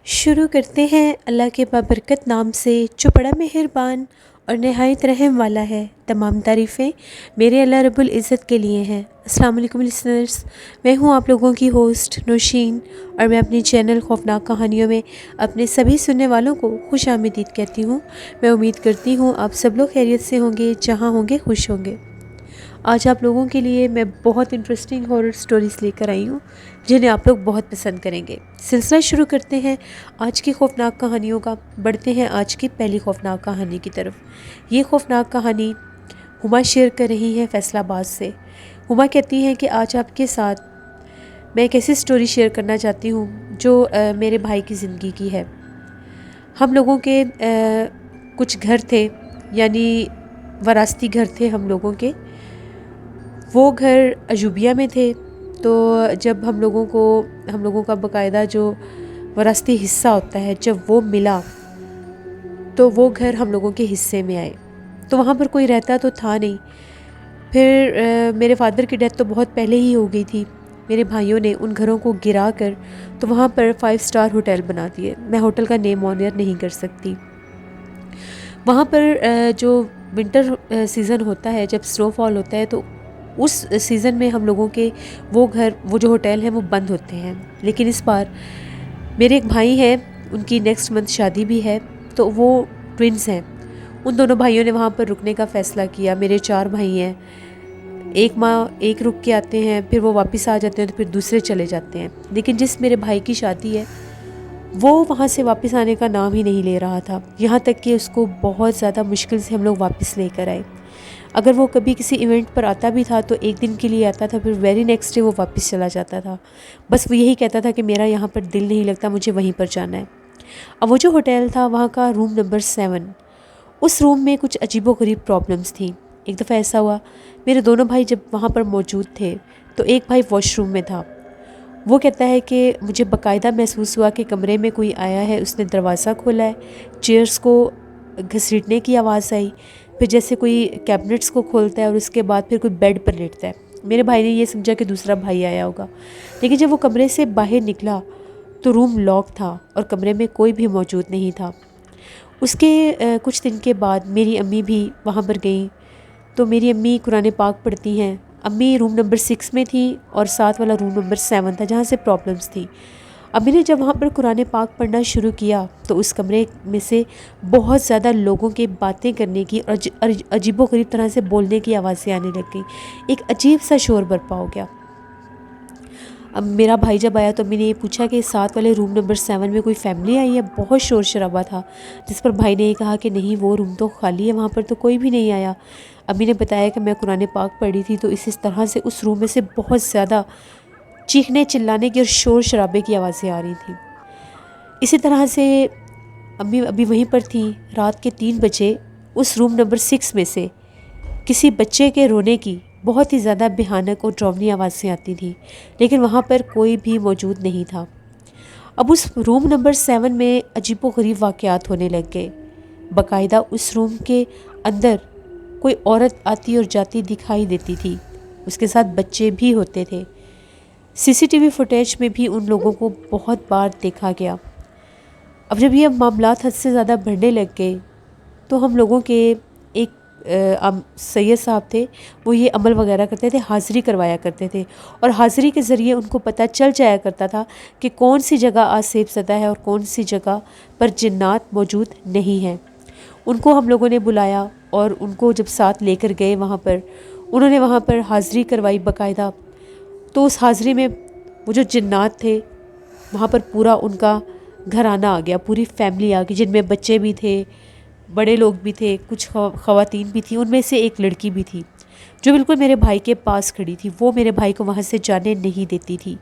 شروع کرتے ہیں اللہ کے بابرکت نام سے جو بڑا مہربان اور نہایت رحم والا ہے۔ تمام تعریفیں میرے اللہ رب العزت کے لیے ہیں۔ السلام علیکم لسنرز، میں ہوں آپ لوگوں کی ہوسٹ نوشین، اور میں اپنی چینل خوفناک کہانیوں میں اپنے سبھی سننے والوں کو خوش آمدید کہتی ہوں۔ میں امید کرتی ہوں آپ سب لوگ خیریت سے ہوں گے، جہاں ہوں گے خوش ہوں گے۔ آج آپ لوگوں کے لیے میں بہت انٹرسٹنگ ہارر سٹوریز لے کر آئی ہوں جنہیں آپ لوگ بہت پسند کریں گے۔ سلسلہ شروع کرتے ہیں آج کی خوفناک کہانیوں کا۔ بڑھتے ہیں آج کی پہلی خوفناک کہانی کی طرف۔ یہ خوفناک کہانی ہما شیئر کر رہی ہے فیصل آباد سے۔ ہما کہتی ہیں کہ آج آپ کے ساتھ میں ایک ایسی سٹوری شیئر کرنا چاہتی ہوں جو میرے بھائی کی زندگی کی ہے۔ ہم لوگوں کے کچھ گھر تھے، یعنی وراثتی گھر تھے ہم لوگوں کے۔ وہ گھر اجوبیہ میں تھے، تو جب ہم لوگوں کا باقاعدہ جو وراثتی حصہ ہوتا ہے، جب وہ ملا تو وہ گھر ہم لوگوں کے حصے میں آئے۔ تو وہاں پر کوئی رہتا تو تھا نہیں۔ پھر میرے فادر کی ڈیتھ تو بہت پہلے ہی ہو گئی تھی۔ میرے بھائیوں نے ان گھروں کو گرا کر تو وہاں پر 5 اسٹار ہوٹل بنا دیے۔ میں ہوٹل کا نیم آنر نہیں کر سکتی۔ وہاں پر جو ونٹر سیزن ہوتا ہے، جب سنو فال ہوتا ہے، تو اس سیزن میں ہم لوگوں کے وہ گھر، وہ جو ہوٹل ہیں، وہ بند ہوتے ہیں۔ لیکن اس بار میرے ایک بھائی ہیں، ان کی نیکسٹ منتھ شادی بھی ہے، تو وہ ٹوئنز ہیں۔ ان دونوں بھائیوں نے وہاں پر رکنے کا فیصلہ کیا۔ میرے 4 بھائی ہیں، ایک ماہ ایک رک کے آتے ہیں، پھر وہ واپس آ جاتے ہیں، تو پھر دوسرے چلے جاتے ہیں۔ لیکن جس میرے بھائی کی شادی ہے، وہ وہاں سے واپس آنے کا نام ہی نہیں لے رہا تھا، یہاں تک کہ اس کو بہت زیادہ مشکل سے ہم لوگ واپس لے کر آئے۔ اگر وہ کبھی کسی ایونٹ پر آتا بھی تھا تو ایک دن کے لیے آتا تھا، پھر ویری نیکسٹ ڈے وہ واپس چلا جاتا تھا۔ بس وہ یہی کہتا تھا کہ میرا یہاں پر دل نہیں لگتا، مجھے وہیں پر جانا ہے۔ اب وہ جو ہوٹل تھا، وہاں کا روم نمبر 7، اس روم میں کچھ عجیب و غریب پرابلمس تھیں۔ ایک دفعہ ایسا ہوا، میرے دونوں بھائی جب وہاں پر موجود تھے تو ایک بھائی واش روم میں تھا۔ وہ کہتا ہے کہ مجھے باقاعدہ محسوس ہوا کہ کمرے میں کوئی آیا ہے، اس نے دروازہ کھولا ہے، چیئرز کو گھسیٹنے کی آواز آئی، پھر جیسے کوئی کیبنٹس کو کھولتا ہے اور اس کے بعد پھر کوئی بیڈ پر لیٹتا ہے۔ میرے بھائی نے یہ سمجھا کہ دوسرا بھائی آیا ہوگا، لیکن جب وہ کمرے سے باہر نکلا تو روم لاک تھا اور کمرے میں کوئی بھی موجود نہیں تھا۔ اس کے کچھ دن کے بعد میری امی بھی وہاں پر گئیں، تو میری امی قرآن پاک پڑھتی ہیں۔ امی روم نمبر 6 میں تھی اور ساتھ والا روم نمبر 7 تھا جہاں سے پرابلمس تھی۔ امی نے جب وہاں پر قرآن پاک پڑھنا شروع کیا تو اس کمرے میں سے بہت زیادہ لوگوں کے باتیں کرنے کی اور عجیب و غریب طرح سے بولنے کی آوازیں آنے لگ گئیں۔ ایک عجیب سا شور برپا ہو گیا۔ اب میرا بھائی جب آیا تو امی نے یہ پوچھا کہ ساتھ والے روم نمبر 7 میں کوئی فیملی آئی ہے؟ بہت شور شرابہ تھا، جس پر بھائی نے یہ کہا کہ نہیں، وہ روم تو خالی ہے، وہاں پر تو کوئی بھی نہیں آیا۔ امی نے بتایا کہ میں قرآن پاک پڑھی تھی تو اس طرح سے اس روم میں سے بہت زیادہ چیخنے چلانے کی اور شور شرابے کی آوازیں آ رہی تھیں۔ اسی طرح سے امی ابھی وہیں پر تھیں۔ رات کے 3 بجے اس روم نمبر 6 میں سے کسی بچے کے رونے کی بہت ہی زیادہ بھیانک اور ڈراؤنی آوازیں آتی تھیں، لیکن وہاں پر کوئی بھی موجود نہیں تھا۔ اب اس روم نمبر 7 میں عجیب و غریب واقعات ہونے لگ گئے۔ باقاعدہ اس روم کے اندر کوئی عورت آتی اور جاتی دکھائی دیتی تھی، اس کے ساتھ بچے بھی ہوتے تھے۔ CCTV فوٹیج میں بھی ان لوگوں کو بہت بار دیکھا گیا۔ اب جب یہ معاملات حد سے زیادہ بڑھنے لگ گئے تو ہم لوگوں کے ایک سید صاحب تھے، وہ یہ عمل وغیرہ کرتے تھے، حاضری کروایا کرتے تھے، اور حاضری کے ذریعے ان کو پتہ چل جایا کرتا تھا کہ کون سی جگہ آسیب زدہ ہے اور کون سی جگہ پر جنات موجود نہیں ہیں۔ ان کو ہم لوگوں نے بلایا اور ان کو جب ساتھ لے کر گئے وہاں پر، انہوں نے وہاں پر حاضری کروائی باقاعدہ۔ تو اس حاضری میں وہ جو جنات تھے، وہاں پر پورا ان کا گھرانہ آ گیا، پوری فیملی آ گئی، جن میں بچے بھی تھے، بڑے لوگ بھی تھے، کچھ خواتین بھی تھیں۔ ان میں سے ایک لڑکی بھی تھی جو بالکل میرے بھائی کے پاس کھڑی تھی، وہ میرے بھائی کو وہاں سے جانے نہیں دیتی تھی۔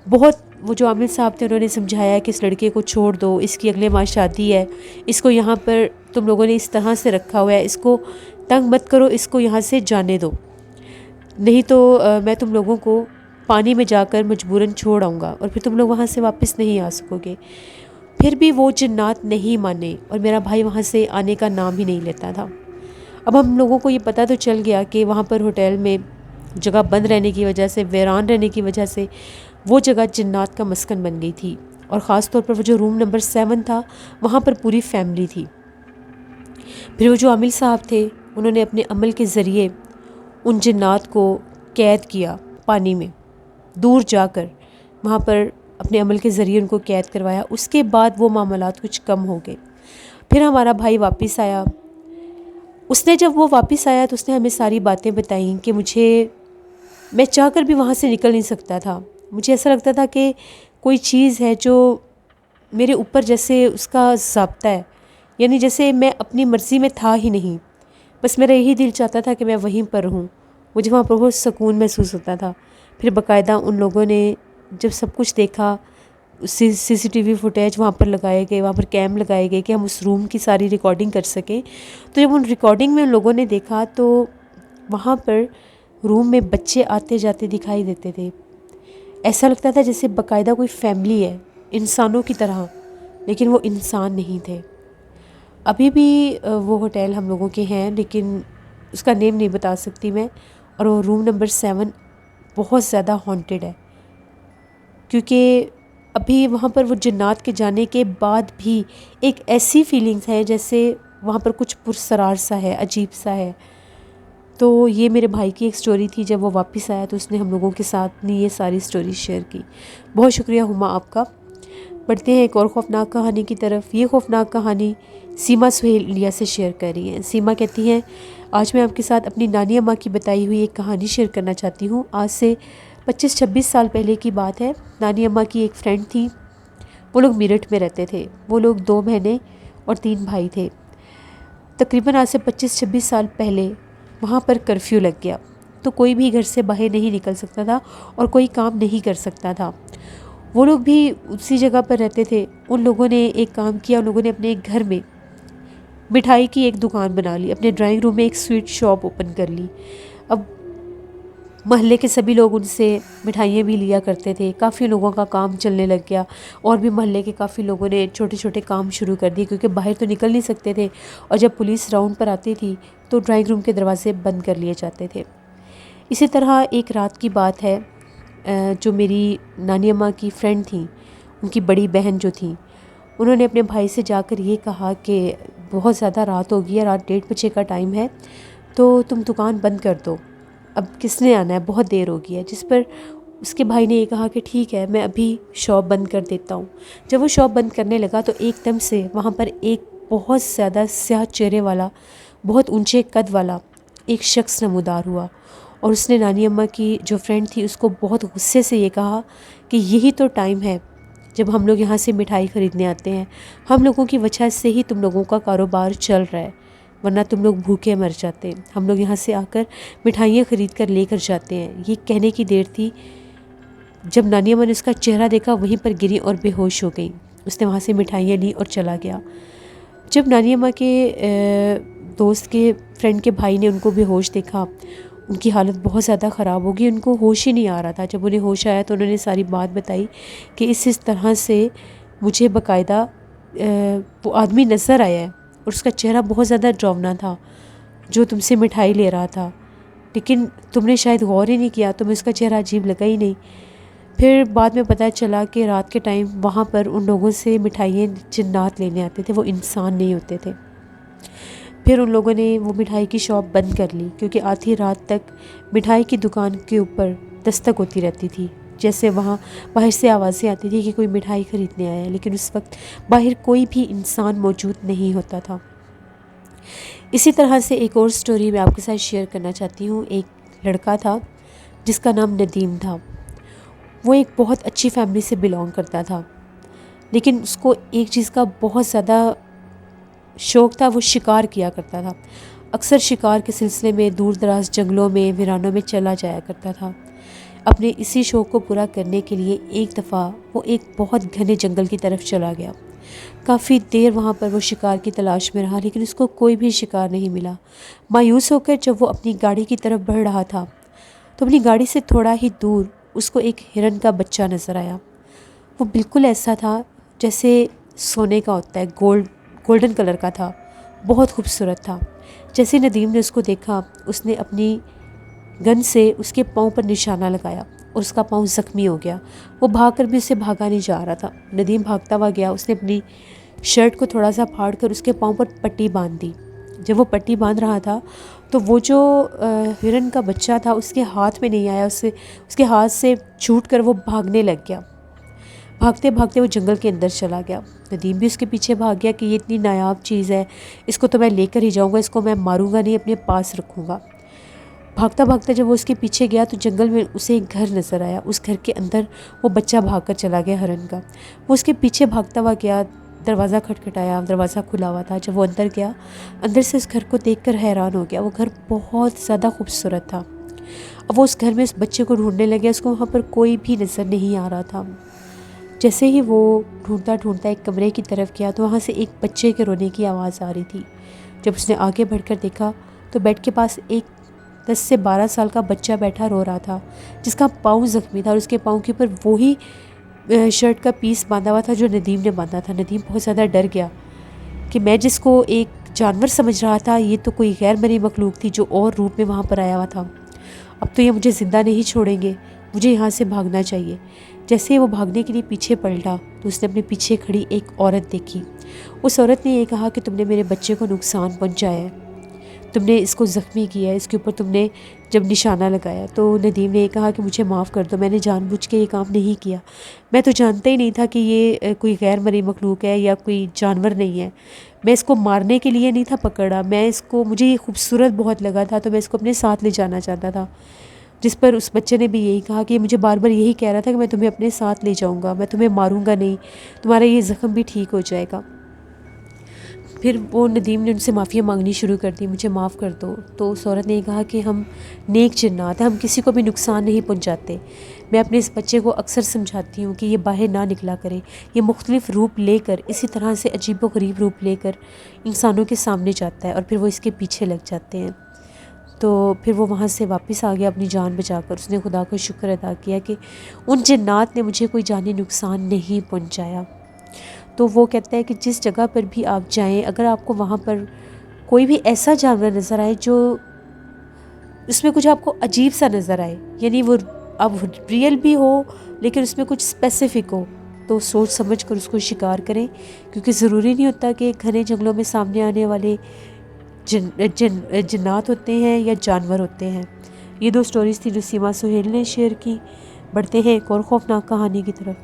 بہت وہ جو عامل صاحب تھے انہوں نے سمجھایا کہ اس لڑکے کو چھوڑ دو، اس کی اگلے ماہ شادی ہے، اس کو یہاں پر تم لوگوں نے اس طرح سے رکھا ہوا ہے، اس کو تنگ مت کرو، اس کو یہاں سے جانے دو، نہیں تو میں تم لوگوں کو پانی میں جا کر مجبوراً چھوڑ آؤں گا اور پھر تم لوگ وہاں سے واپس نہیں آ سکو گے۔ پھر بھی وہ جنات نہیں مانے اور میرا بھائی وہاں سے آنے کا نام ہی نہیں لیتا تھا۔ اب ہم لوگوں کو یہ پتہ تو چل گیا کہ وہاں پر ہوٹل میں جگہ بند رہنے کی وجہ سے، ویران رہنے کی وجہ سے وہ جگہ جنات کا مسکن بن گئی تھی، اور خاص طور پر وہ جو روم نمبر 7 تھا وہاں پر پوری فیملی تھی۔ پھر وہ جو عامل صاحب تھے انہوں نے اپنے عمل کے ذریعے ان جنات کو قید کیا، پانی میں دور جا کر وہاں پر اپنے عمل کے ذریعے ان کو قید کروایا۔ اس کے بعد وہ معاملات کچھ کم ہو گئے۔ پھر ہمارا بھائی واپس آیا، جب وہ واپس آیا تو اس نے ہمیں ساری باتیں بتائیں کہ میں چاہ کر بھی وہاں سے نکل نہیں سکتا تھا۔ مجھے ایسا لگتا تھا کہ کوئی چیز ہے جو میرے اوپر جیسے اس کا ضابطہ ہے، یعنی جیسے میں اپنی مرضی میں تھا ہی نہیں، بس میرا یہی دل چاہتا تھا کہ میں وہیں پر رہوں۔ مجھے وہاں پر بہت سکون محسوس ہوتا تھا۔ پھر باقاعدہ ان لوگوں نے جب سب کچھ دیکھا، CCTV فوٹیج وہاں پر لگائے گئے، وہاں پر کیم لگائے گئے کہ ہم اس روم کی ساری ریکارڈنگ کر سکیں۔ تو جب ان ریکارڈنگ میں ان لوگوں نے دیکھا تو وہاں پر روم میں بچے آتے جاتے دکھائی دیتے تھے۔ ایسا لگتا تھا جیسے باقاعدہ کوئی فیملی ہے، انسانوں کی طرح، لیکن وہ انسان نہیں تھے۔ ابھی بھی وہ ہوٹل ہم لوگوں کے ہیں، لیکن اس کا نیم نہیں بتا سکتی میں، اور وہ روم نمبر 7 بہت زیادہ ہانٹیڈ ہے، کیونکہ ابھی وہاں پر وہ جنات کے جانے کے بعد بھی ایک ایسی فیلنگز ہے جیسے وہاں پر کچھ پرسرار سا ہے، عجیب سا ہے۔ تو یہ میرے بھائی کی ایک سٹوری تھی، جب وہ واپس آیا تو اس نے ہم لوگوں کے ساتھ اپنی یہ ساری سٹوری شیئر کی۔ بہت شکریہ ہما آپ کا۔ بڑھتے ہیں ایک اور خوفناک کہانی کی طرف۔ یہ خوفناک کہانی سیما سہیل انڈیا سے شیئر کر رہی ہیں۔ سیما کہتی ہیں، آج میں آپ کے ساتھ اپنی نانی اماں کی بتائی ہوئی ایک کہانی شیئر کرنا چاہتی ہوں۔ آج سے 25-26 سال پہلے کی بات ہے۔ نانی اماں کی ایک فرینڈ تھی، وہ لوگ میرٹھ میں رہتے تھے۔ وہ لوگ 2 بہنیں اور 3 بھائی تھے۔ تقریباً آج سے 25-26 سال پہلے وہاں پر کرفیو لگ گیا، تو کوئی بھی گھر سے باہر نہیں نکل سکتا تھا اور کوئی کام نہیں کر سکتا تھا۔ وہ لوگ بھی اسی جگہ پر رہتے تھے۔ ان لوگوں نے ایک کام کیا، ان لوگوں نے اپنے ایک گھر میں مٹھائی کی ایک دکان بنا لی، اپنے ڈرائنگ روم میں ایک سویٹ شاپ اوپن کر لی۔ اب محلے کے سبھی لوگ ان سے مٹھائیاں بھی لیا کرتے تھے۔ کافی لوگوں کا کام چلنے لگ گیا، اور بھی محلے کے کافی لوگوں نے چھوٹے چھوٹے کام شروع کر دیے، کیونکہ باہر تو نکل نہیں سکتے تھے، اور جب پولیس راؤنڈ پر آتی تھی تو ڈرائنگ روم کے دروازے بند کر لیے جاتے تھے۔ اسی طرح ایک رات کی بات ہے، جو میری نانی اماں کی فرینڈ تھیں، ان کی بڑی بہن جو تھیں، انہوں نے اپنے بھائی سے جا کر یہ کہا کہ بہت زیادہ رات ہو گئی ہے، رات 1:30 بجے کا ٹائم ہے، تو تم دکان بند کر دو، اب کس نے آنا ہے، بہت دیر ہو گئی ہے۔ جس پر اس کے بھائی نے یہ کہا کہ ٹھیک ہے، میں ابھی شاپ بند کر دیتا ہوں۔ جب وہ شاپ بند کرنے لگا تو ایک دم سے وہاں پر ایک بہت زیادہ سیاہ چہرے والا، بہت اونچے قد والا ایک شخص نمودار ہوا، اور اس نے نانی اماں کی جو فرینڈ تھی اس کو بہت غصے سے یہ کہا کہ یہی تو ٹائم ہے جب ہم لوگ یہاں سے مٹھائی خریدنے آتے ہیں، ہم لوگوں کی وجہ سے ہی تم لوگوں کا کاروبار چل رہا ہے، ورنہ تم لوگ بھوکے مر جاتے۔ ہم لوگ یہاں سے آ کر مٹھائیاں خرید کر لے کر جاتے ہیں۔ یہ کہنے کی دیر تھی، جب نانی اماں نے اس کا چہرہ دیکھا وہیں پر گری اور بے ہوش ہو گئی۔ اس نے وہاں سے مٹھائیاں لی اور چلا گیا۔ جب نانی اماں کے دوست کے فرینڈ کے بھائی نے ان کو بے ہوش دیکھا، ان کی حالت بہت زیادہ خراب ہو گئی، ان کو ہوش ہی نہیں آ رہا تھا۔ جب انہیں ہوش آیا تو انہوں نے ساری بات بتائی کہ اس طرح سے مجھے باقاعدہ وہ آدمی نظر آیا ہے، اور اس کا چہرہ بہت زیادہ ڈراؤنا تھا، جو تم سے مٹھائی لے رہا تھا، لیکن تم نے شاید غور ہی نہیں کیا، تمہیں اس کا چہرہ عجیب لگا ہی نہیں۔ پھر بعد میں پتہ چلا کہ رات کے ٹائم وہاں پر ان لوگوں سے مٹھائیاں جنات لینے آتے تھے، وہ انسان نہیں ہوتے تھے۔ پھر ان لوگوں نے وہ مٹھائی کی شاپ بند کر لی، کیونکہ آدھی رات تک مٹھائی کی دکان کے اوپر دستک ہوتی رہتی تھی، جیسے وہاں باہر سے آوازیں آتی تھی کہ کوئی مٹھائی خریدنے آیا ہے، لیکن اس وقت باہر کوئی بھی انسان موجود نہیں ہوتا تھا۔ اسی طرح سے ایک اور سٹوری میں آپ کے ساتھ شیئر کرنا چاہتی ہوں۔ ایک لڑکا تھا جس کا نام ندیم تھا۔ وہ ایک بہت اچھی فیملی سے بلانگ کرتا تھا، لیکن اس کو ایک چیز کا بہت زیادہ شوق تھا، وہ شکار کیا کرتا تھا۔ اکثر شکار کے سلسلے میں دور دراز جنگلوں میں، ویرانوں میں چلا جایا کرتا تھا۔ اپنے اسی شوق کو پورا کرنے کے لیے ایک دفعہ وہ ایک بہت گھنے جنگل کی طرف چلا گیا۔ کافی دیر وہاں پر وہ شکار کی تلاش میں رہا، لیکن اس کو کوئی بھی شکار نہیں ملا۔ مایوس ہو کر جب وہ اپنی گاڑی کی طرف بڑھ رہا تھا تو اپنی گاڑی سے تھوڑا ہی دور اس کو ایک ہرن کا بچہ نظر آیا۔ وہ بالکل ایسا تھا جیسے سونے کا ہوتا ہے، گولڈن کلر کا تھا، بہت خوبصورت تھا۔ جیسے ندیم نے اس کو دیکھا، اس نے اپنی گن سے اس کے پاؤں پر نشانہ لگایا اور اس کا پاؤں زخمی ہو گیا۔ وہ بھاگ کر بھی اسے بھاگا نہیں جا رہا تھا۔ ندیم بھاگتا ہوا گیا، اس نے اپنی شرٹ کو تھوڑا سا پھاڑ کر اس کے پاؤں پر پٹی باندھ دی۔ جب وہ پٹی باندھ رہا تھا تو وہ جو ہرن کا بچہ تھا اس کے ہاتھ میں نہیں آیا، اس کے ہاتھ سے چھوٹ کر وہ بھاگنے لگ گیا۔ بھاگتے بھاگتے وہ جنگل کے اندر چلا گیا۔ ندیم بھی اس کے پیچھے بھاگ گیا کہ یہ اتنی نایاب چیز ہے، اس کو تو میں لے کر ہی جاؤں گا، اس کو میں ماروں گا نہیں، اپنے پاس رکھوں گا۔ بھاگتا بھاگتا جب وہ اس کے پیچھے گیا تو جنگل میں اسے ایک گھر نظر آیا۔ اس گھر کے اندر وہ بچہ بھاگ کر چلا گیا ہرن کا۔ وہ اس کے پیچھے بھاگتا ہوا گیا، دروازہ کھٹکھٹایا، دروازہ کھلا ہوا تھا۔ جب وہ اندر گیا، اندر سے اس گھر کو دیکھ کر حیران ہو گیا۔ وہ گھر بہت زیادہ خوبصورت تھا۔ اب وہ اس گھر میں اس بچے کو ڈھونڈنے لگے، اس کو وہاں پر کوئی بھی نظر نہیں آ رہا تھا۔ جیسے ہی وہ ڈھونڈتا ڈھونڈتا ایک کمرے کی طرف گیا تو وہاں سے ایک بچے کے رونے کی آواز آ رہی تھی۔ جب اس نے آگے بڑھ کر دیکھا تو بیڈ کے پاس ایک 10 سے 12 سال کا بچہ بیٹھا رو رہا تھا، جس کا پاؤں زخمی تھا اور اس کے پاؤں کے اوپر وہی شرٹ کا پیس باندھا ہوا تھا جو ندیم نے باندھا تھا۔ ندیم بہت زیادہ ڈر گیا کہ میں جس کو ایک جانور سمجھ رہا تھا، یہ تو کوئی غیر مرئی مخلوق تھی جو اور روپ میں وہاں پر آیا ہوا تھا۔ اب تو یہ مجھے زندہ نہیں چھوڑیں گے، مجھے یہاں سے بھاگنا چاہیے۔ جیسے وہ بھاگنے کے لیے پیچھے پلٹا تو اس نے اپنے پیچھے کھڑی ایک عورت دیکھی۔ اس عورت نے یہ کہا کہ تم نے میرے بچے کو نقصان پہنچایا ہے، تم نے اس کو زخمی کیا ہے، اس کے اوپر تم نے جب نشانہ لگایا۔ تو ندیم نے یہ کہا کہ مجھے معاف کر دو، میں نے جان بوجھ کے یہ کام نہیں کیا، میں تو جانتا ہی نہیں تھا کہ یہ کوئی غیر مرئی مخلوق ہے یا کوئی جانور نہیں ہے، میں اس کو مارنے کے لیے نہیں تھا پکڑا، مجھے یہ خوبصورت بہت لگا تھا تو میں اس کو اپنے ساتھ لے جانا چاہتا تھا۔ جس پر اس بچے نے بھی یہی کہا کہ یہ مجھے بار بار یہی کہہ رہا تھا کہ میں تمہیں اپنے ساتھ لے جاؤں گا، میں تمہیں ماروں گا نہیں، تمہارا یہ زخم بھی ٹھیک ہو جائے گا۔ پھر وہ ندیم نے ان سے معافیاں مانگنی شروع کر دی، مجھے معاف کر دو۔ تو اس عورت نے یہ کہا کہ ہم نیک جنات ہیں، ہم کسی کو بھی نقصان نہیں پہنچاتے، میں اپنے اس بچے کو اکثر سمجھاتی ہوں کہ یہ باہر نہ نکلا کرے، یہ مختلف روپ لے کر، اسی طرح سے عجیب و غریب روپ لے کر انسانوں کے سامنے جاتا ہے اور پھر وہ اس کے پیچھے لگ جاتے ہیں۔ تو پھر وہ وہاں سے واپس آ گیا اپنی جان بچا کر۔ اس نے خدا کا شکر ادا کیا کہ ان جنات نے مجھے کوئی جانی نقصان نہیں پہنچایا۔ تو وہ کہتا ہے کہ جس جگہ پر بھی آپ جائیں، اگر آپ کو وہاں پر کوئی بھی ایسا جانور نظر آئے جو اس میں کچھ آپ کو عجیب سا نظر آئے، یعنی وہ اب ریئل بھی ہو لیکن اس میں کچھ اسپیسیفک ہو، تو سوچ سمجھ کر اس کو شکار کریں، کیونکہ ضروری نہیں ہوتا کہ گھنے جنگلوں میں سامنے آنے والے جنات ہوتے ہیں یا جانور ہوتے ہیں۔ یہ 2 سٹوریز تھی جو سیما سہیل نے شیئر کی۔ بڑھتے ہیں ایک اور خوفناک کہانی کی طرف۔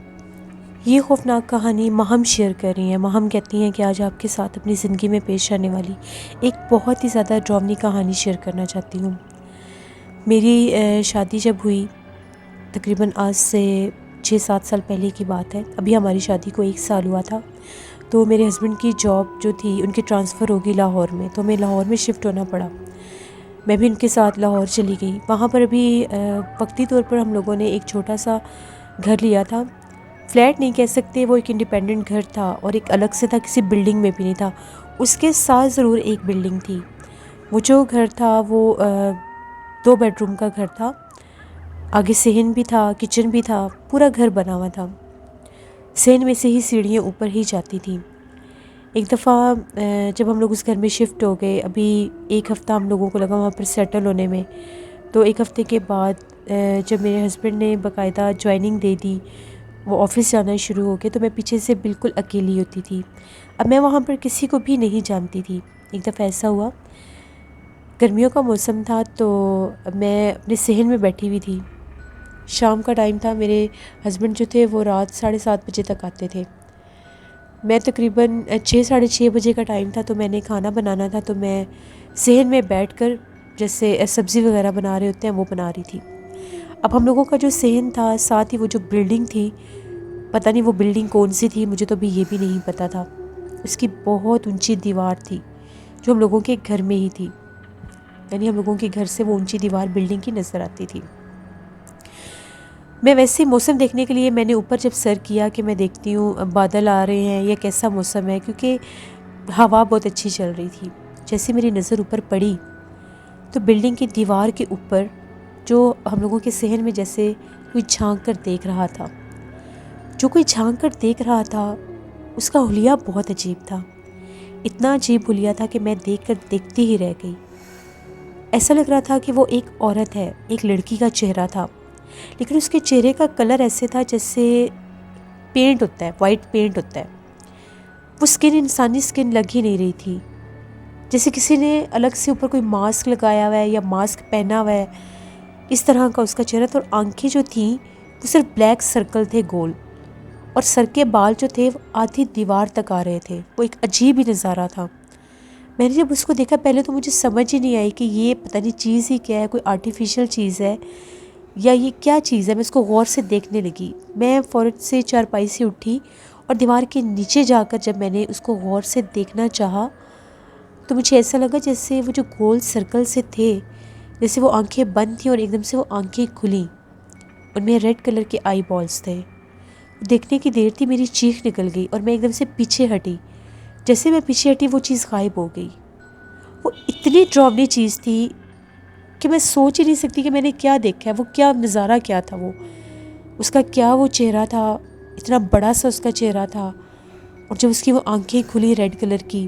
یہ خوفناک کہانی ماہم شیئر کر رہی ہیں۔ ماہم کہتی ہیں کہ آج آپ کے ساتھ اپنی زندگی میں پیش آنے والی ایک بہت ہی زیادہ ڈراؤنی کہانی شیئر کرنا چاہتی ہوں۔ میری شادی جب ہوئی، تقریباً آج سے 6-7 سال پہلے کی بات ہے، ابھی ہماری شادی کو 1 سال ہوا تھا، تو میرے ہسبینڈ کی جاب جو تھی ان کی ٹرانسفر ہوگی لاہور میں، تو ہمیں لاہور میں شفٹ ہونا پڑا۔ میں بھی ان کے ساتھ لاہور چلی گئی۔ وہاں پر بھی وقتی طور پر ہم لوگوں نے ایک چھوٹا سا گھر لیا تھا، فلیٹ نہیں کہہ سکتے، وہ ایک انڈیپینڈنٹ گھر تھا اور ایک الگ سے تھا، کسی بلڈنگ میں بھی نہیں تھا، اس کے ساتھ ضرور ایک بلڈنگ تھی۔ وہ جو گھر تھا وہ 2 بیڈ روم کا گھر تھا، آگے صحن بھی تھا، کچن بھی تھا، پورا گھر بنا ہوا تھا۔ صحن میں سے ہی سیڑھیاں اوپر ہی جاتی تھیں۔ ایک دفعہ جب ہم لوگ اس گھر میں شفٹ ہو گئے، ابھی 1 ہفتہ ہم لوگوں کو لگا وہاں پر سیٹل ہونے میں، تو 1 ہفتے کے بعد جب میرے ہسبینڈ نے باقاعدہ جوائننگ دے دی، وہ آفس جانا شروع ہو گئے، تو میں پیچھے سے بالکل اکیلی ہوتی تھی۔ اب میں وہاں پر کسی کو بھی نہیں جانتی تھی۔ ایک دفعہ ایسا ہوا، گرمیوں کا موسم تھا، تو میں اپنے صحن میں بیٹھی ہوئی تھی، شام کا ٹائم تھا، میرے ہسبینڈ جو تھے وہ رات 7:30 بجے تک آتے تھے۔ میں تقریباً 6-6:30 بجے کا ٹائم تھا، تو میں نے کھانا بنانا تھا، تو میں صحن میں بیٹھ کر جیسے سبزی وغیرہ بنا رہے ہوتے ہیں وہ بنا رہی تھی۔ اب ہم لوگوں کا جو صحن تھا، ساتھ ہی وہ جو بلڈنگ تھی، پتہ نہیں وہ بلڈنگ کون سی تھی، مجھے تو ابھی یہ بھی نہیں پتہ تھا، اس کی بہت اونچی دیوار تھی جو ہم لوگوں کے گھر میں ہی تھی، یعنی ہم لوگوں کے گھر سے وہ اونچی دیوار بلڈنگ کی نظر آتی تھی۔ میں ویسے موسم دیکھنے کے لیے میں نے اوپر جب سر کیا کہ میں دیکھتی ہوں بادل آ رہے ہیں یا کیسا موسم ہے، کیونکہ ہوا بہت اچھی چل رہی تھی۔ جیسے میری نظر اوپر پڑی تو بلڈنگ کی دیوار کے اوپر جو ہم لوگوں کے صحن میں جیسے کوئی جھانک کر دیکھ رہا تھا، جو کوئی جھانک کر دیکھ رہا تھا اس کا حلیہ بہت عجیب تھا۔ اتنا عجیب حلیہ تھا کہ میں دیکھ کر دیکھتی ہی رہ گئی۔ ایسا لگ رہا تھا کہ وہ ایک عورت ہے، ایک لڑکی کا چہرہ تھا، لیکن اس کے چہرے کا کلر ایسے تھا جیسے پینٹ ہوتا ہے، وائٹ پینٹ ہوتا ہے۔ وہ سکن انسانی سکن لگ ہی نہیں رہی تھی، جیسے کسی نے الگ سے اوپر کوئی ماسک لگایا ہوا ہے یا ماسک پہنا ہوا ہے، اس طرح کا اس کا چہرہ تھا۔ اور آنکھیں جو تھیں وہ صرف بلیک سرکل تھے گول، اور سر کے بال جو تھے وہ آدھی دیوار تک آ رہے تھے۔ وہ ایک عجیب ہی نظارہ تھا۔ میں نے جب اس کو دیکھا پہلے تو مجھے سمجھ ہی نہیں آئی کہ یہ پتہ نہیں چیز ہی کیا ہے، کوئی آرٹیفیشل چیز ہے یا یہ کیا چیز ہے۔ میں اس کو غور سے دیکھنے لگی، میں فوراً سے چارپائی سے اٹھی اور دیوار کے نیچے جا کر جب میں نے اس کو غور سے دیکھنا چاہا تو مجھے ایسا لگا جیسے وہ جو گول سرکل سے تھے، جیسے وہ آنکھیں بند تھیں اور ایک دم سے وہ آنکھیں کھلیں، ان میں ریڈ کلر کے آئی بالز تھے۔ دیکھنے کی دیر تھی، میری چیخ نکل گئی اور میں ایک دم سے پیچھے ہٹی۔ جیسے میں پیچھے ہٹی وہ چیز غائب ہو گئی۔ وہ اتنی ڈراؤنی چیز تھی کہ میں سوچ ہی نہیں سکتی کہ میں نے کیا دیکھا ہے، وہ کیا نظارہ کیا تھا، وہ اس کا کیا وہ چہرہ تھا، اتنا بڑا سا اس کا چہرہ تھا، اور جب اس کی وہ آنکھیں کھلی ریڈ کلر کی،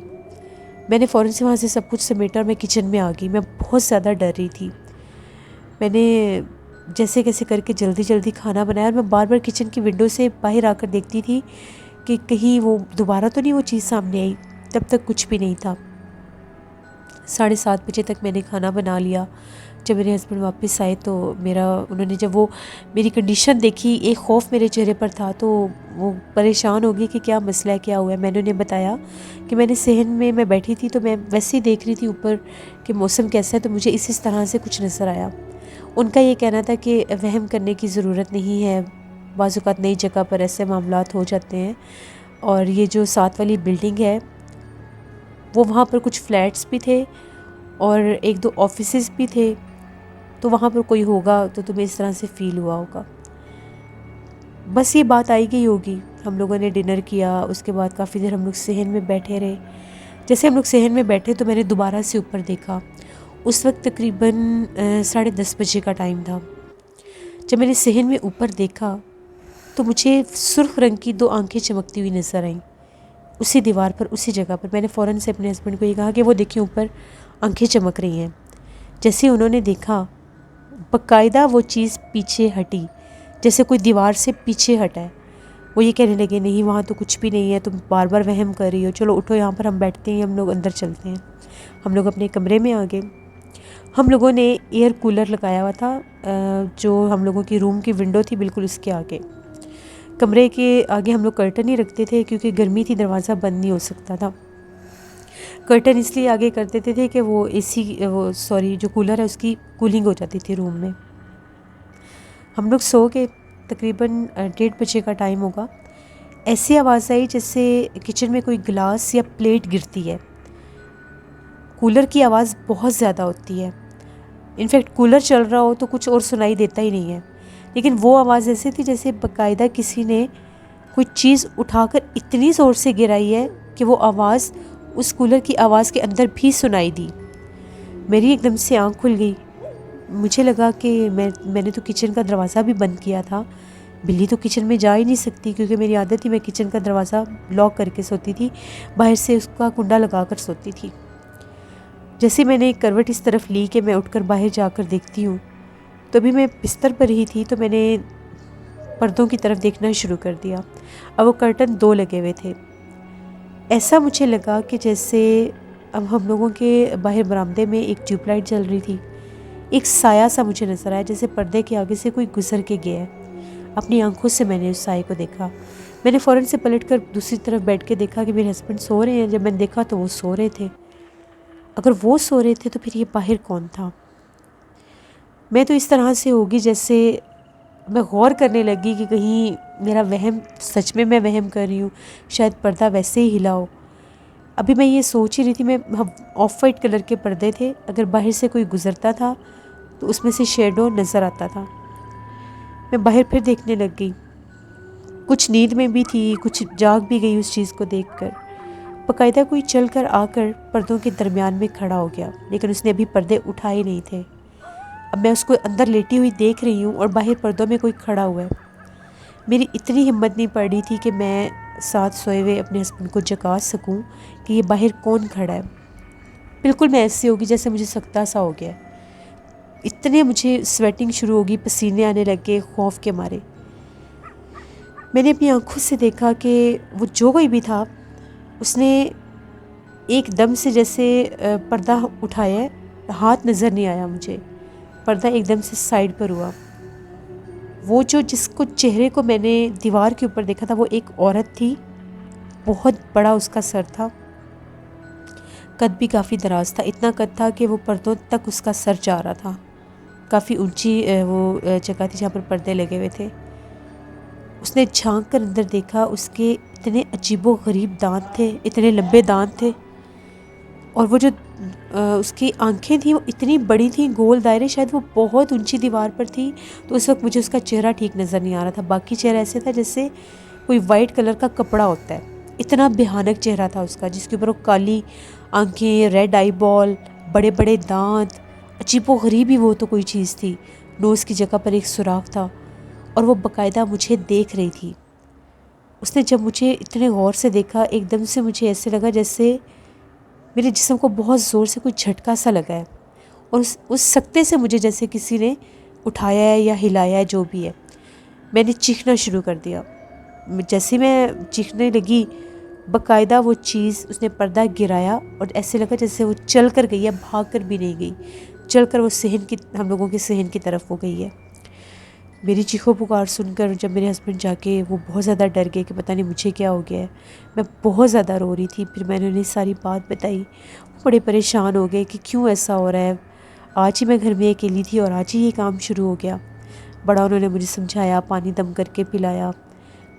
میں نے فوراً سے وہاں سے سب کچھ سمیٹا اور میں کچن میں آ گئی۔ میں بہت زیادہ ڈر رہی تھی۔ میں نے جیسے کیسے کر کے جلدی جلدی کھانا بنایا اور میں بار بار کچن کی ونڈو سے باہر آ کر دیکھتی تھی کہ کہیں وہ دوبارہ تو نہیں وہ چیز سامنے آئی۔ تب تک کچھ بھی نہیں تھا۔ 7:30 بجے تک میں نے کھانا بنا لیا۔ جب میرے ہسبینڈ واپس آئے تو انہوں نے جب وہ میری کنڈیشن دیکھی، ایک خوف میرے چہرے پر تھا، تو وہ پریشان ہو گئی کہ کیا مسئلہ ہے، کیا ہوا ہے۔ میں نے انہیں بتایا کہ میں نے صحن میں بیٹھی تھی تو میں ویسے ہی دیکھ رہی تھی اوپر کہ موسم کیسا ہے، تو مجھے اس طرح سے کچھ نظر آیا۔ ان کا یہ کہنا تھا کہ وہم کرنے کی ضرورت نہیں ہے، بعض اوقات نئی جگہ پر ایسے معاملات ہو جاتے ہیں، اور یہ جو ساتھ والی بلڈنگ ہے وہ وہاں پر کچھ فلیٹس بھی تھے اور 1-2 آفیسز بھی تھے، تو وہاں پر کوئی ہوگا تو تمہیں اس طرح سے فیل ہوا ہوگا۔ بس یہ بات آئی گئی ہوگی۔ ہم لوگوں نے ڈنر کیا، اس کے بعد کافی دیر ہم لوگ صحن میں بیٹھے رہے۔ جیسے ہم لوگ صحن میں بیٹھے تو میں نے دوبارہ سے اوپر دیکھا۔ اس وقت تقریباً 10:30 بجے کا ٹائم تھا۔ جب میں نے صحن میں اوپر دیکھا تو مجھے سرخ رنگ کی 2 آنکھیں چمکتی ہوئی نظر آئیں، اسی دیوار پر، اسی جگہ پر۔ میں نے فوراً سے اپنے ہسبینڈ کو یہ کہا کہ وہ دیکھیں اوپر آنکھیں چمک رہی ہیں۔ جیسے انہوں نے دیکھا، باقاعدہ وہ چیز پیچھے ہٹی، جیسے کوئی دیوار سے پیچھے ہٹا ہے۔ وہ یہ کہنے لگے نہیں وہاں تو کچھ بھی نہیں ہے، تم بار بار وہم کر رہی ہو، چلو اٹھو یہاں پر ہم بیٹھتے ہیں، ہم لوگ اندر چلتے ہیں۔ ہم لوگ اپنے کمرے میں آ گئے۔ ہم لوگوں نے ایئر کولر لگایا ہوا تھا، جو ہم لوگوں کی روم کی ونڈو تھی بالکل اس کے آگے۔ کمرے کے آگے ہم لوگ کرٹن ہی رکھتے تھے کیونکہ گرمی تھی، دروازہ بند نہیں ہو سکتا تھا۔ کرٹن اس لیے آگے کر دیتے تھے کہ وہ جو کولر ہے اس کی کولنگ ہو جاتی تھی روم میں۔ ہم لوگ سو کے تقریباً 1:30 بجے کا ٹائم ہوگا، ایسی آواز آئی جیسے کچن میں کوئی گلاس یا پلیٹ گرتی ہے۔ کولر کی آواز بہت زیادہ ہوتی ہے، انفیکٹ کولر چل رہا ہو تو کچھ اور سنائی دیتا ہی نہیں ہے، لیکن وہ آواز ایسی تھی جیسے باقاعدہ کسی نے کوئی چیز اٹھا کر اتنی زور سے گرائی ہے کہ وہ آواز اس کولر کی آواز کے اندر بھی سنائی دی۔ میری ایک دم سے آنکھ کھل گئی۔ مجھے لگا کہ میں نے تو کچن کا دروازہ بھی بند کیا تھا، بلی تو کچن میں جا ہی نہیں سکتی کیونکہ میری عادت تھی میں کچن کا دروازہ لاک کر کے سوتی تھی، باہر سے اس کا کنڈا لگا کر سوتی تھی۔ جیسے میں نے ایک کروٹ اس طرف لی کہ میں اٹھ کر باہر جا کر دیکھتی ہوں، تو ابھی میں بستر پر ہی تھی تو میں نے پردوں کی طرف دیکھنا شروع کر دیا۔ اب وہ کرٹن 2 لگے ہوئے تھے۔ ایسا مجھے لگا کہ جیسے اب ہم لوگوں کے باہر برآمدے میں ایک ٹیوب لائٹ جل رہی تھی، ایک سایہ سا مجھے نظر آیا جیسے پردے کے آگے سے کوئی گزر کے گیا ہے۔ اپنی آنکھوں سے میں نے اس سائے کو دیکھا۔ میں نے فوراً سے پلٹ کر دوسری طرف بیٹھ کے دیکھا کہ میرے ہسبینڈ سو رہے ہیں۔ جب میں نے دیکھا تو وہ سو رہے تھے۔ اگر وہ سو رہے تھے تو پھر یہ باہر کون تھا؟ میں تو اس طرح سے ہوگی جیسے میں غور کرنے لگی کہ کہیں میرا وہم سچ میں وہم کر رہی ہوں، شاید پردہ ویسے ہی ہلا ہو۔ ابھی میں یہ سوچ ہی رہی تھی، آف وائٹ کلر کے پردے تھے، اگر باہر سے کوئی گزرتا تھا تو اس میں سے شیڈو نظر آتا تھا۔ میں باہر پھر دیکھنے لگ گئی، کچھ نیند میں بھی تھی، کچھ جاگ بھی گئی اس چیز کو دیکھ کر۔ باقاعدہ کوئی چل کر آ کر پردوں کے درمیان میں کھڑا ہو گیا، لیکن اس نے ابھی پردے اٹھائے نہیں تھے۔ اب میں اس کو اندر لیٹی ہوئی دیکھ رہی ہوں اور باہر پردوں میں کوئی کھڑا ہوا ہے۔ میری اتنی ہمت نہیں پڑ رہی تھی کہ میں ساتھ سوئے ہوئے اپنے ہسبینڈ کو جگا سکوں کہ یہ باہر کون کھڑا ہے۔ بالکل میں ایسے ہوگی جیسے مجھے سکتہ سا ہو گیا، اتنے مجھے سویٹنگ شروع ہوگی، پسینے آنے لگے خوف کے مارے۔ میں نے اپنی آنکھوں سے دیکھا کہ وہ جو کوئی بھی تھا اس نے ایک دم سے جیسے پردہ اٹھایا ہے، ہاتھ نظر نہیں آیا مجھے، پردہ ایک دم سے سائڈ پر ہوا۔ وہ جس کو چہرے کو میں نے دیوار کے اوپر دیکھا تھا وہ ایک عورت تھی، بہت بڑا اس کا سر تھا، قد بھی کافی دراز تھا، اتنا قد تھا کہ وہ پردوں تک اس کا سر جا رہا تھا۔ کافی اونچی وہ جگہ تھی جہاں پر پردے لگے ہوئے تھے۔ اس نے جھانک کر اندر دیکھا، اس کے اتنے عجیب و غریب دانت تھے، اتنے لمبے دانت تھے، اور وہ جو اس کی آنکھیں تھیں وہ اتنی بڑی تھیں، گول دائرے، شاید وہ بہت اونچی دیوار پر تھی، تو اس وقت مجھے اس کا چہرہ ٹھیک نظر نہیں آ رہا تھا۔ باقی چہرہ ایسے تھا جیسے کوئی وائٹ کلر کا کپڑا ہوتا ہے، اتنا بھیانک چہرہ تھا اس کا، جس کے اوپر وہ کالی آنکھیں، ریڈ آئی بال، بڑے بڑے دانت، عجیب و غریب ہی وہ تو کوئی چیز تھی۔ نوز کی جگہ پر ایک سوراخ تھا، اور وہ باقاعدہ مجھے دیکھ رہی تھی۔ اس نے جب مجھے اتنے غور سے دیکھا، ایک دم سے مجھے ایسے لگا جیسے میرے جسم کو بہت زور سے کوئی جھٹکا سا لگا ہے، اور اس سکتے سے مجھے جیسے کسی نے اٹھایا ہے یا ہلایا ہے، جو بھی ہے۔ میں نے چیخنا شروع کر دیا۔ جیسے میں چیخنے لگی، باقاعدہ وہ چیز، اس نے پردہ گرایا، اور ایسے لگا جیسے وہ چل کر گئی ہے، بھاگ کر بھی نہیں گئی، چل کر وہ صحن کی، ہم لوگوں کے صحن کی طرف وہ گئی ہے۔ میری چیخو پکار سن کر جب میرے ہسبینڈ جا کے، وہ بہت زیادہ ڈر گئے کہ پتہ نہیں مجھے کیا ہو گیا ہے۔ میں بہت زیادہ رو رہی تھی، پھر میں نے انہیں ساری بات بتائی، وہ بڑے پریشان ہو گئے کہ کیوں ایسا ہو رہا ہے، آج ہی میں گھر میں اکیلی تھی اور آج ہی یہ کام شروع ہو گیا۔ بڑا انہوں نے مجھے سمجھایا، پانی دم کر کے پلایا،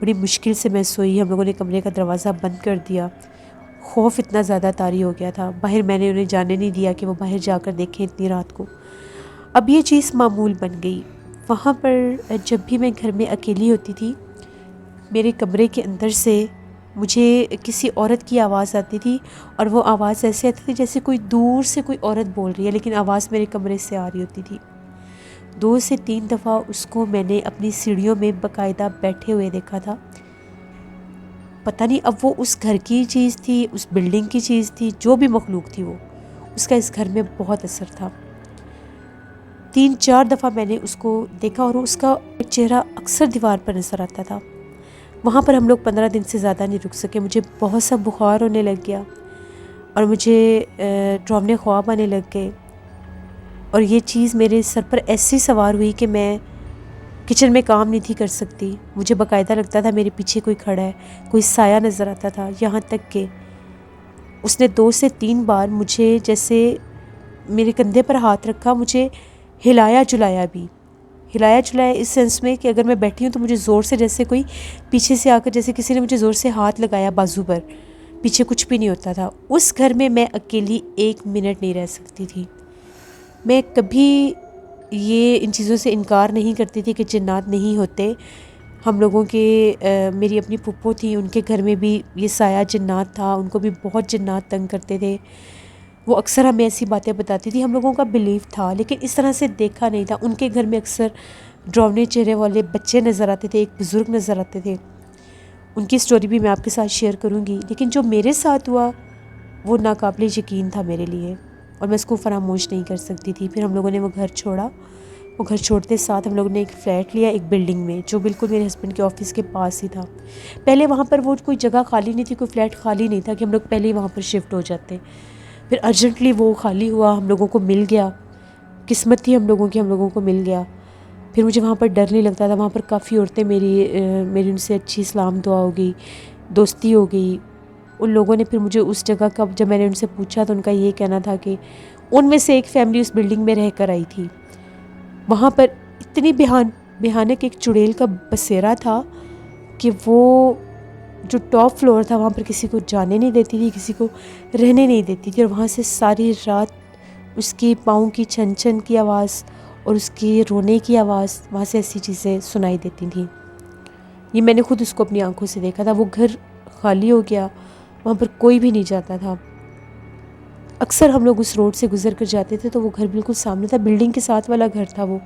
بڑی مشکل سے میں سوئی، ہم لوگوں نے کمرے کا دروازہ بند کر دیا۔ خوف اتنا زیادہ طاری ہو گیا تھا، باہر میں نے انہیں جانے نہیں دیا کہ وہ باہر جا کر دیکھیں اتنی رات کو۔ اب یہ چیز معمول بن گئی۔ وہاں پر جب بھی میں گھر میں اکیلی ہوتی تھی، میرے کمرے کے اندر سے مجھے کسی عورت کی آواز آتی تھی، اور وہ آواز ایسے آتی تھی جیسے کوئی دور سے کوئی عورت بول رہی ہے، لیکن آواز میرے کمرے سے آ رہی ہوتی تھی۔ 2 سے 3 دفعہ اس کو میں نے اپنی سیڑھیوں میں باقاعدہ بیٹھے ہوئے دیکھا تھا۔ پتہ نہیں اب وہ اس گھر کی چیز تھی، اس بلڈنگ کی چیز تھی، جو بھی مخلوق تھی، وہ اس کا اس گھر میں بہت اثر تھا۔ 3-4 دفعہ میں نے اس کو دیکھا، اور اس کا چہرہ اکثر دیوار پر نظر آتا تھا۔ وہاں پر ہم لوگ 15 دن سے زیادہ نہیں رک سکے، مجھے بہت سا بخار ہونے لگ گیا، اور مجھے ڈراؤنے خواب آنے لگ گئے، اور یہ چیز میرے سر پر ایسی سوار ہوئی کہ میں کچن میں کام نہیں تھی کر سکتی۔ مجھے باقاعدہ لگتا تھا میرے پیچھے کوئی کھڑا ہے، کوئی سایہ نظر آتا تھا، یہاں تک کہ اس نے 2 سے 3 بار مجھے جیسے میرے کندھے پر ہاتھ رکھا، مجھے ہلایا جلایا بھی، ہلایا جلایا اس سینس میں کہ اگر میں بیٹھی ہوں تو مجھے زور سے جیسے کوئی پیچھے سے آ کر، جیسے کسی نے مجھے زور سے ہاتھ لگایا بازو پر، پیچھے کچھ بھی نہیں ہوتا تھا۔ اس گھر میں میں اکیلی 1 منٹ نہیں رہ سکتی تھی۔ میں کبھی یہ ان چیزوں سے انکار نہیں کرتی تھی کہ جنات نہیں ہوتے۔ ہم لوگوں کے میری اپنی پھپھو تھی، ان کے گھر میں بھی یہ سایہ جنات تھا، ان کو بھی بہت جنات تنگ کرتے تھے۔ وہ اکثر ہمیں ایسی باتیں بتاتی تھی، ہم لوگوں کا بلیف تھا، لیکن اس طرح سے دیکھا نہیں تھا۔ ان کے گھر میں اکثر ڈراؤنے چہرے والے بچے نظر آتے تھے، ایک بزرگ نظر آتے تھے۔ ان کی سٹوری بھی میں آپ کے ساتھ شیئر کروں گی، لیکن جو میرے ساتھ ہوا وہ ناقابل یقین تھا میرے لیے، اور میں اس کو فراموش نہیں کر سکتی تھی۔ پھر ہم لوگوں نے وہ گھر چھوڑا۔ وہ گھر چھوڑتے ساتھ ہم لوگوں نے ایک فلیٹ لیا، ایک بلڈنگ میں، جو بالکل میرے ہسبینڈ کے آفس کے پاس ہی تھا۔ پہلے وہاں پر وہ کوئی جگہ خالی نہیں تھی، کوئی فلیٹ خالی نہیں تھا کہ ہم لوگ پہلے ہی وہاں پر شفٹ ہو جاتے۔ پھر ارجنٹلی وہ خالی ہوا، ہم لوگوں کو مل گیا، قسمت تھی ہم لوگوں کی، ہم لوگوں کو مل گیا۔ پھر مجھے وہاں پر ڈر نہیں لگتا تھا، وہاں پر کافی عورتیں میری ان سے اچھی سلام دعا ہو گئی، دوستی ہو گئی۔ ان لوگوں نے پھر مجھے اس جگہ کا، جب میں نے ان سے پوچھا تو ان کا یہ کہنا تھا کہ ان میں سے ایک فیملی اس بلڈنگ میں رہ کر آئی تھی۔ وہاں پر اتنی بھیانک ایک چڑیل کا بسیرا تھا کہ وہ جو ٹاپ فلور تھا وہاں پر کسی کو جانے نہیں دیتی تھی، کسی کو رہنے نہیں دیتی تھی، اور وہاں سے ساری رات اس کی پاؤں کی چھن چھن کی آواز اور اس کی رونے کی آواز وہاں سے ایسی چیزیں سنائی دیتی تھیں. یہ میں نے خود اس کو اپنی آنکھوں سے دیکھا تھا. وہ گھر خالی ہو گیا, وہاں پر کوئی بھی نہیں جاتا تھا. اکثر ہم لوگ اس روڈ سے گزر کر جاتے تھے تو وہ گھر بالکل سامنے تھا, بلڈنگ کے ساتھ والا گھر تھا وہ.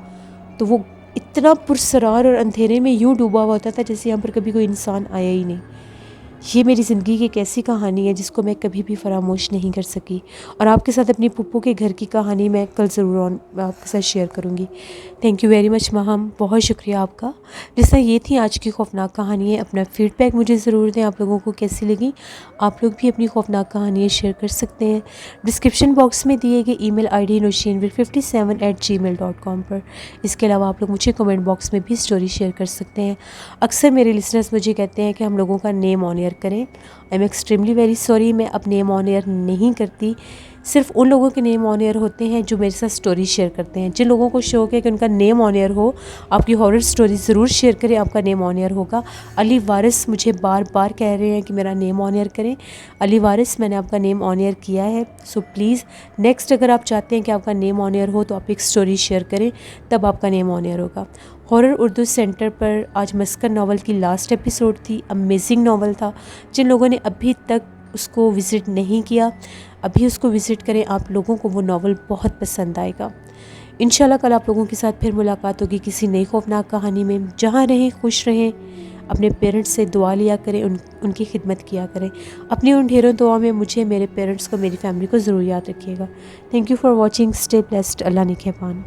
تو وہ اتنا پرسرار اور اندھیرے میں یوں ڈوبا ہوا ہوتا تھا جیسے یہاں پر کبھی کوئی انسان آیا ہی نہیں. یہ میری زندگی کی ایک ایسی کہانی ہے جس کو میں کبھی بھی فراموش نہیں کر سکی. اور آپ کے ساتھ اپنی پھپھو کے گھر کی کہانی میں کل ضرور آپ کے ساتھ شیئر کروں گی. تھینک یو ویری مچ ماہم, بہت شکریہ آپ کا. جس طرح یہ تھی آج کی خوفناک کہانی ہے. اپنا فیڈ بیک مجھے ضرور دیں, آپ لوگوں کو کیسی لگی. آپ لوگ بھی اپنی خوفناک کہانیاں شیئر کر سکتے ہیں ڈسکرپشن باکس میں دیے گئے ای میل آئی ڈی noshinvir57@gmail.com پر. اس کے علاوہ آپ لوگ مجھے کمنٹ باکس میں بھی سٹوری شیئر کر سکتے ہیں. اکثر میرے لسنرز مجھے کہتے ہیں کہ ہم لوگوں کا نیم آن ایئر کریں. I am extremely very sorry, میں اب نیم آن ایئر نہیں کرتی. صرف ان لوگوں کے نیم آن ایئر ہوتے ہیں جو میرے ساتھ سٹوری شیئر کرتے ہیں. جن لوگوں کو شوق ہے کہ ان کا نیم آن ایئر ہو, آپ کی ہارر سٹوری ضرور شیئر کریں, آپ کا نیم آن ایئر ہوگا. علی وارث مجھے بار بار کہہ رہے ہیں کہ میرا نیم آن ایئر کریں. علی وارث, میں نے آپ کا نیم آن ایئر کیا ہے. سو پلیز نیکسٹ اگر آپ چاہتے ہیں کہ آپ کا نیم آن ایئر ہو تو آپ ایک سٹوری شیئر کریں, تب آپ کا نیم آن ایئر ہوگا. ہارر اردو سینٹر پر آج مسکن ناول کی لاسٹ ایپیسوڈ تھی. امیزنگ ناول تھا. جن لوگوں نے ابھی تک اس کو وزٹ نہیں کیا, ابھی اس کو وزٹ کریں. آپ لوگوں کو وہ ناول بہت پسند آئے گا. انشاءاللہ کل آپ لوگوں کے ساتھ پھر ملاقات ہوگی کسی نئی خوفناک کہانی میں. جہاں رہیں خوش رہیں, اپنے پیرنٹس سے دعا لیا کریں, ان کی خدمت کیا کریں. اپنی ان ڈھیروں دعا میں مجھے, میرے پیرنٹس کو, میری فیملی کو ضرور یاد رکھیے گا. Thank you for watching. Stay blessed. اللہ نگہبان.